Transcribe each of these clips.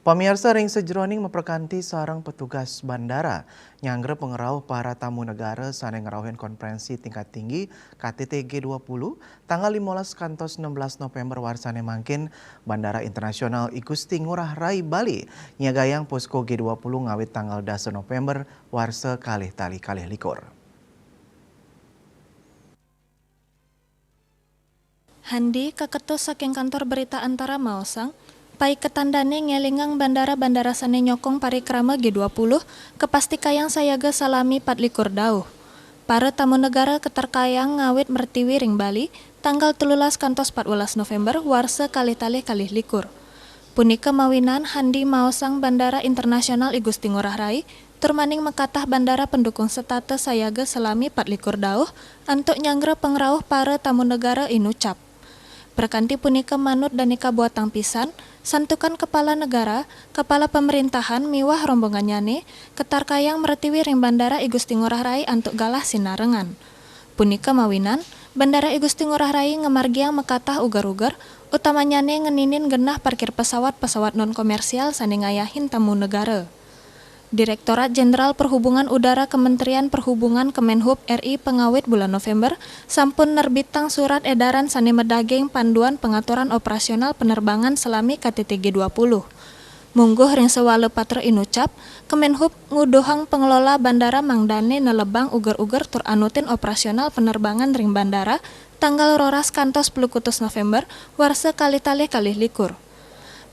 Pamirsa ring sejroning memperkanti sarang petugas bandara nyangre pengerau para tamu negara sane ngerauhin konferensi tingkat tinggi KTT G20 tanggal 15 kantos 16 November warsane mangkin Bandara Internasional Igusti Ngurah Rai Bali nyagayang posko G20 ngawit tanggal 10 November warsa kalih tali kalih likur. Handi kaketus saking kantor berita antara Maosang, pai ketandane ngelingang bandara-bandara sane nyokong parikrama G20 kepasti kayang sayaga salami 24 dauh. Para tamu negara keterkayang ngawit mertiwi ring Bali tanggal 13 kantos 14 November warsa kalih talih kalih likur. Punika mawinan Handi Maosang Bandara Internasional Igusti Ngurah Rai turmaning mekatah bandara pendukung setata sayaga salami 24 dauh antuk nyanggra pengrauh para tamu negara inucap. Berkanti punika manut dan ika buatang pisan, santukan kepala negara, kepala pemerintahan miwah rombongannyane, ketarkayang mertiwi ring Bandara Igusti Ngurah Rai antuk galah sinarengan. Punika mawinan, Bandara Igusti Ngurah Rai ngemargiang mekatah ugar-ugar, utamanyane ngeninin genah parkir pesawat-pesawat non-komersial sane ngayahin tamu negara. Direktorat Jenderal Perhubungan Udara Kementerian Perhubungan Kemenhub RI pengawit bulan November sampun nerbitang surat edaran sane medageng panduan pengaturan operasional penerbangan selami KTT G20. Mungguh ring sewale patre inucap, Kemenhub nguduhang pengelola bandara Mangdane nelebang uger-uger tur anutin operasional penerbangan ring bandara tanggal roras kantos 10 November warsa kalih-talih kalih likur.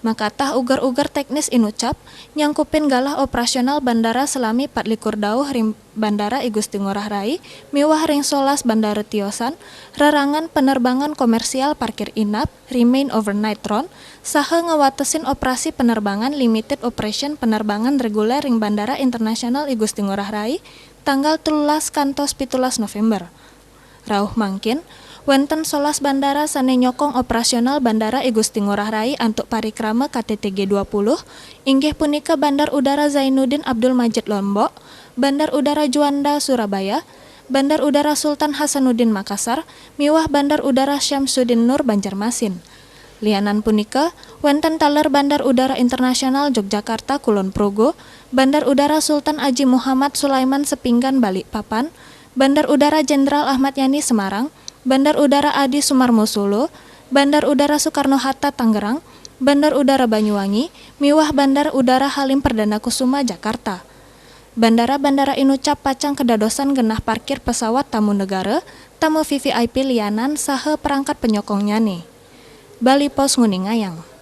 Makatah ugar-ugar teknis inucap, nyangkupin galah operasional bandara selami 24 dauh ring Bandara Igusti Ngurah Rai, miwah ring solas Bandara Tiosan, rarangan penerbangan komersial parkir inap, remain overnight run, saha ngawatesin operasi penerbangan limited operation penerbangan reguler ring Bandara Internasional Igusti Ngurah Rai, tanggal 13 kantos 17 November. Rauh mangkin, wenten solas bandara sane nyokong operasional Bandara Igusti Ngurah Rai antuk parikrama KTT G20, inggih punika Bandar Udara Zainuddin Abdul Majid Lombok, Bandar Udara Juanda Surabaya, Bandar Udara Sultan Hasanuddin Makassar, miwah Bandar Udara Syamsuddin Nur Banjarmasin. Lianan punika, wenten taler Bandar Udara Internasional Yogyakarta Kulon Progo, Bandar Udara Sultan Haji Muhammad Sulaiman Sepinggan Balikpapan, Bandar Udara Jenderal Ahmad Yani Semarang, Bandar Udara Adi Sumarmo Solo, Bandar Udara Soekarno-Hatta Tangerang, Bandar Udara Banyuwangi, miwah Bandar Udara Halim Perdana Kusuma Jakarta. Bandara-bandara inucap pacang kedadosan genah parkir pesawat tamu negara, tamu VVIP lianan saha perangkat penyokongnya nih. Bali Pos Nguningayang.